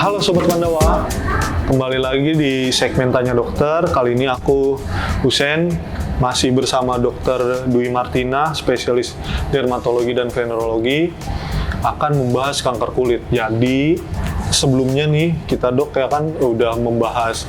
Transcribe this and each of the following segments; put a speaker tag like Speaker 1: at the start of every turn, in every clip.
Speaker 1: Halo Sobat Pandawa, kembali lagi di segmen Tanya Dokter. Kali ini aku, Husen, masih bersama Dr. Dwi Martina, spesialis dermatologi dan venerologi, akan membahas kanker kulit. Jadi, sebelumnya nih, kita dok ya kan udah membahas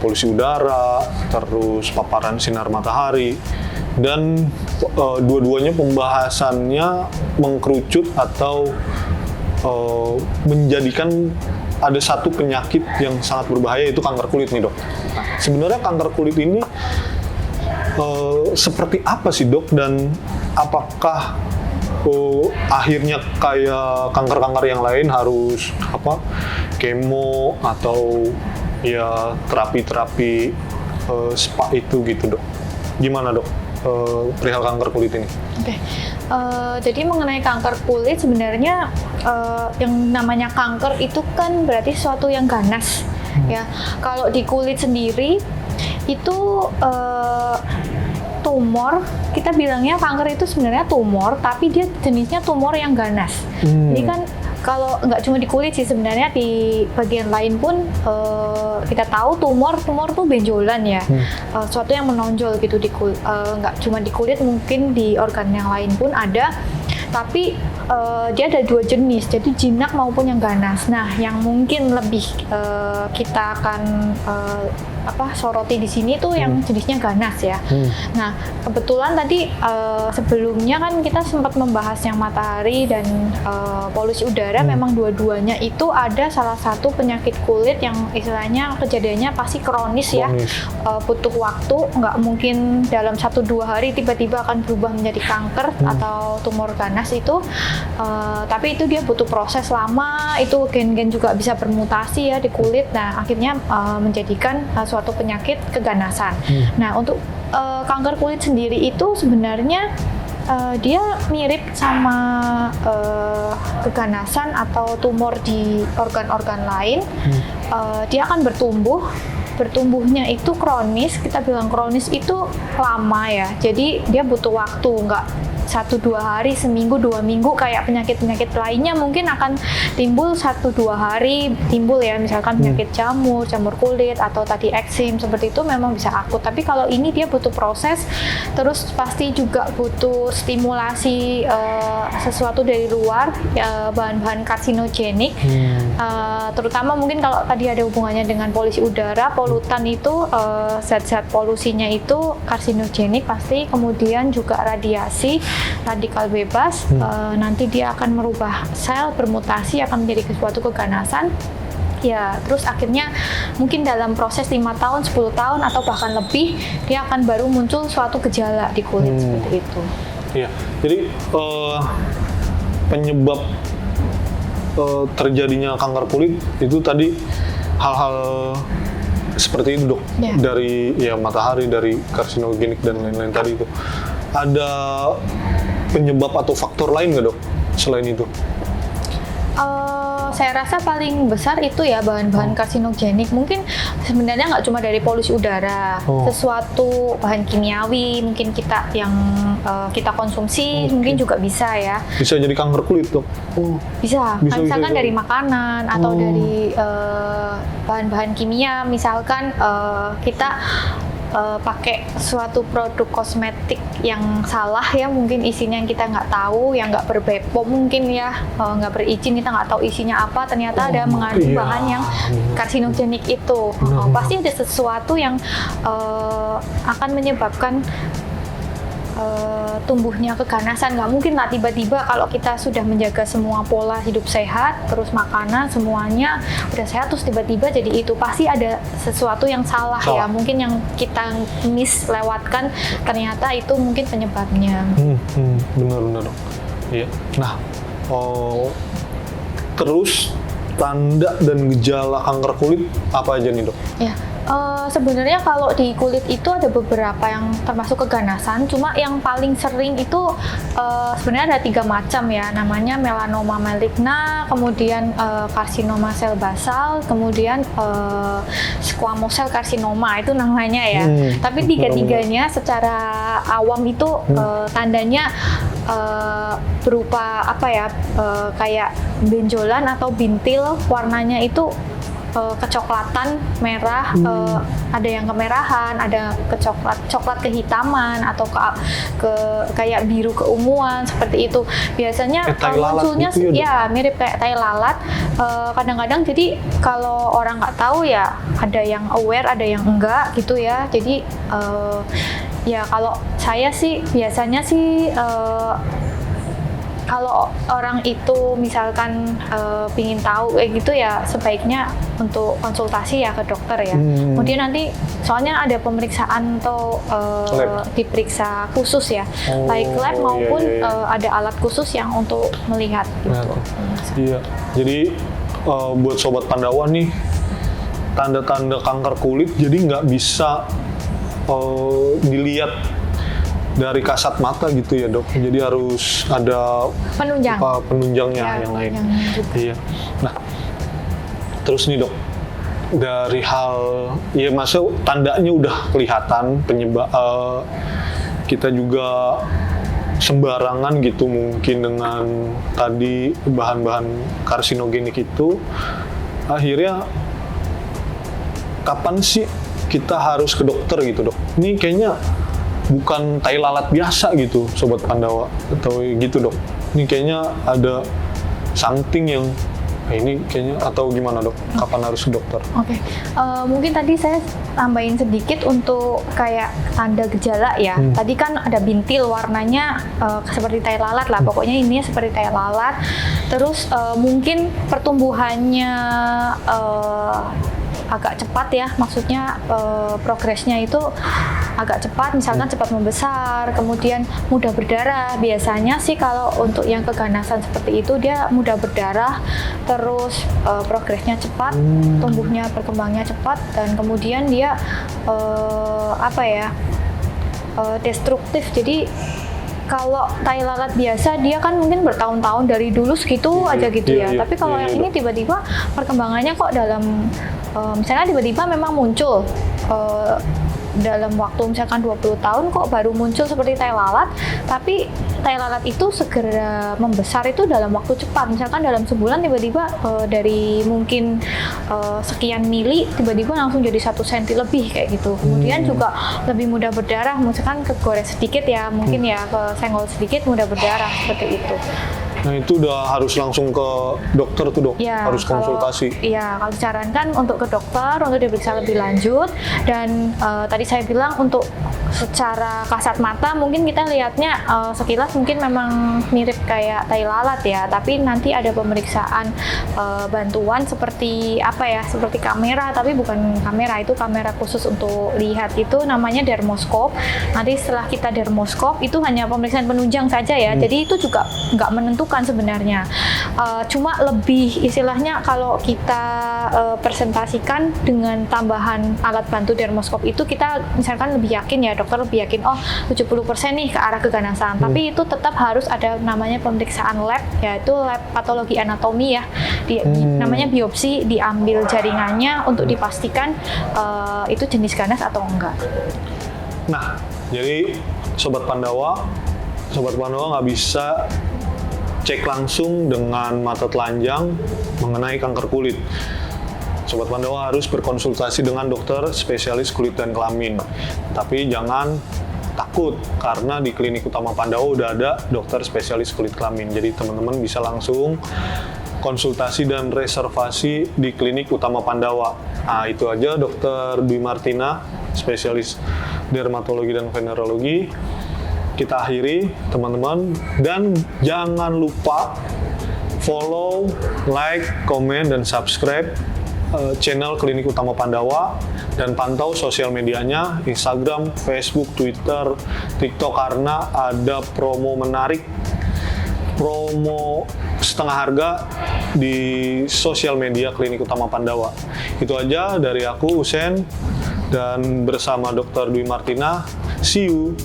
Speaker 1: polusi udara, terus paparan sinar matahari, dan dua-duanya pembahasannya mengkerucut atau menjadikan ada satu penyakit yang sangat berbahaya, itu kanker kulit nih dok. Nah, sebenarnya kanker kulit ini seperti apa sih dok, dan apakah akhirnya kayak kanker-kanker yang lain harus kemo atau ya terapi-terapi spa itu gitu dok? Gimana dok perihal kanker kulit ini?
Speaker 2: Oke. Jadi mengenai kanker kulit sebenarnya yang namanya kanker itu kan berarti sesuatu yang ganas ya. Kalau di kulit sendiri itu tumor, kita bilangnya kanker itu sebenarnya tumor, tapi dia jenisnya tumor yang ganas. Jadi kan kalau nggak cuma di kulit sih, sebenarnya di bagian lain pun kita tahu tumor tuh benjolan ya, sesuatu yang menonjol gitu di kulit. Nggak cuma di kulit, mungkin di organ yang lain pun ada. Tapi dia ada dua jenis, jadi jinak maupun yang ganas. Nah, yang mungkin lebih kita akan soroti di sini tuh yang jenisnya ganas ya. Nah, kebetulan tadi sebelumnya kan kita sempat membahas yang matahari dan polusi udara. Memang dua-duanya itu ada salah satu penyakit kulit yang istilahnya kejadiannya pasti kronis ya. Butuh waktu, nggak mungkin dalam 1-2 hari tiba-tiba akan berubah menjadi kanker atau tumor ganas itu. Tapi itu dia butuh proses lama, itu gen-gen juga bisa bermutasi ya di kulit. Nah, akhirnya menjadikan suatu penyakit keganasan. Nah, untuk kanker kulit sendiri itu sebenarnya dia mirip sama keganasan atau tumor di organ-organ lain. Dia akan bertumbuhnya itu kronis. Kita bilang kronis itu lama ya, jadi dia butuh waktu, nggak 1-2 hari, seminggu, 2 minggu kayak penyakit-penyakit lainnya mungkin akan timbul 1-2 hari timbul ya, misalkan penyakit jamur kulit atau tadi eksim seperti itu memang bisa akut. Tapi kalau ini dia butuh proses, terus pasti juga butuh stimulasi sesuatu dari luar, bahan-bahan karsinogenik, terutama mungkin kalau tadi ada hubungannya dengan polusi udara, polutan itu zat-zat polusinya itu karsinogenik pasti, kemudian juga radiasi, radikal bebas, nanti dia akan merubah sel, bermutasi, akan menjadi suatu keganasan ya. Terus akhirnya mungkin dalam proses 5 tahun, 10 tahun atau bahkan lebih, dia akan baru muncul suatu gejala di kulit seperti itu.
Speaker 1: Iya, jadi penyebab terjadinya kanker kulit itu tadi hal-hal seperti itu dok, dari ya matahari, dari karsinogenik dan lain-lain tadi itu. Ada penyebab atau faktor lain nggak dok selain itu?
Speaker 2: Saya rasa paling besar itu ya bahan-bahan karsinogenik. Mungkin sebenarnya nggak cuma dari polusi udara, sesuatu bahan kimiawi mungkin kita yang kita konsumsi mungkin juga bisa ya.
Speaker 1: Bisa jadi kanker kulit dok?
Speaker 2: Bisa misalkan dari makanan atau dari bahan-bahan kimia, misalkan kita pakai suatu produk kosmetik yang salah ya, mungkin isinya yang kita nggak tahu, yang nggak ber-BPOM mungkin ya, nggak berizin, kita nggak tahu isinya apa, ternyata ada mengandung bahan yang karsinogenik itu. Pasti ada sesuatu yang akan menyebabkan tumbuhnya keganasan. Nggak mungkin lah tiba-tiba kalau kita sudah menjaga semua pola hidup sehat, terus makanan semuanya udah sehat, terus tiba-tiba jadi itu. Pasti ada sesuatu yang salah ya, mungkin yang kita lewatkan, ternyata itu mungkin penyebabnya.
Speaker 1: Benar-benar dok. Iya. Nah, terus tanda dan gejala kanker kulit apa aja nih dok?
Speaker 2: Ya, Sebenarnya kalau di kulit itu ada beberapa yang termasuk keganasan, cuma yang paling sering itu sebenarnya ada 3 macam ya, namanya melanoma maligna, kemudian karsinoma sel basal, kemudian squamous cell karsinoma itu namanya ya. Tapi tiga-tiganya secara awam itu tandanya berupa apa ya, kayak benjolan atau bintil, warnanya itu kecoklatan, merah, ada yang kemerahan, ada coklat kehitaman, atau kayak biru keunguan seperti itu. Biasanya munculnya gitu ya mirip kayak tai lalat. Kadang-kadang jadi kalau orang nggak tahu ya ada yang aware, ada yang enggak gitu ya. Jadi ya kalau saya sih biasanya sih kalau orang itu misalkan pingin tahu kayak gitu ya sebaiknya untuk konsultasi ya ke dokter ya. Kemudian nanti soalnya ada pemeriksaan atau diperiksa khusus ya, baik lab maupun ada alat khusus yang untuk melihat gitu.
Speaker 1: Iya. Jadi buat sobat Pandawa nih, tanda-tanda kanker kulit jadi nggak bisa dilihat dari kasat mata gitu ya dok, jadi harus ada penunjangnya yang lain. Iya. Nah, terus nih dok, dari hal ya masa tandanya udah kelihatan penyebab, kita juga sembarangan gitu mungkin dengan tadi bahan-bahan karsinogenik itu, akhirnya kapan sih kita harus ke dokter gitu dok? Ini kayaknya bukan tai lalat biasa gitu, sobat Pandawa, atau gitu dok. Ini kayaknya ada something yang ini kayaknya, atau gimana dok? Kapan harus ke dokter?
Speaker 2: Oke. Mungkin tadi saya tambahin sedikit untuk kayak tanda gejala ya. Tadi kan ada bintil, warnanya seperti tai lalat lah. Pokoknya ini seperti tai lalat. Terus mungkin pertumbuhannya agak cepat ya, maksudnya progresnya itu agak cepat, misalkan cepat membesar, kemudian mudah berdarah. Biasanya sih kalau untuk yang keganasan seperti itu dia mudah berdarah, terus progresnya cepat, tumbuhnya perkembangannya cepat, dan kemudian dia destruktif. Jadi kalau tai lalat biasa dia kan mungkin bertahun-tahun dari dulu segitu aja gitu ya. Tapi kalau yang ini tiba-tiba perkembangannya kok dalam misalnya tiba-tiba memang muncul dalam waktu misalkan 20 tahun kok baru muncul seperti tai lalat, tapi tai lalat itu segera membesar itu dalam waktu cepat. Misalkan dalam sebulan tiba-tiba dari mungkin sekian mili tiba-tiba langsung jadi 1 senti lebih kayak gitu. Kemudian juga lebih mudah berdarah, misalkan kegores sedikit ya, mungkin ya kesenggol sedikit mudah berdarah seperti itu.
Speaker 1: Nah itu udah harus langsung ke dokter tuh dok, ya, harus konsultasi.
Speaker 2: Kalau disarankan untuk ke dokter untuk diperiksa lebih lanjut, dan tadi saya bilang untuk secara kasat mata mungkin kita lihatnya sekilas mungkin memang mirip kayak tai lalat ya, tapi nanti ada pemeriksaan bantuan seperti seperti kamera, tapi bukan kamera, itu kamera khusus untuk lihat, itu namanya dermoskop. Nanti setelah kita dermoskop itu hanya pemeriksaan penunjang saja ya, jadi itu juga nggak menentukan sebenarnya, cuma lebih istilahnya kalau kita presentasikan dengan tambahan alat bantu dermoskop itu kita misalkan lebih yakin ya, dokter lebih yakin 70% nih ke arah keganasan. Tapi itu tetap harus ada namanya pemeriksaan lab, yaitu lab patologi anatomi ya, namanya biopsi, diambil jaringannya untuk dipastikan itu jenis ganas atau enggak.
Speaker 1: Nah, jadi sobat Pandawa nggak bisa cek langsung dengan mata telanjang mengenai kanker kulit. Sobat Pandawa harus berkonsultasi dengan dokter spesialis kulit dan kelamin. Tapi jangan takut, karena di klinik utama Pandawa udah ada dokter spesialis kulit kelamin. Jadi teman-teman bisa langsung konsultasi dan reservasi di klinik utama Pandawa. Nah itu aja Dr. Dwi Martina, spesialis dermatologi dan venerologi. Kita akhiri teman-teman, dan jangan lupa follow, like, komen, dan subscribe channel Klinik Utama Pandawa, dan pantau sosial medianya, Instagram, Facebook, Twitter, TikTok, karena ada promo menarik promo setengah harga di sosial media Klinik Utama Pandawa. Itu aja dari aku, Usen, dan bersama Dr. Dwi Martina. See you!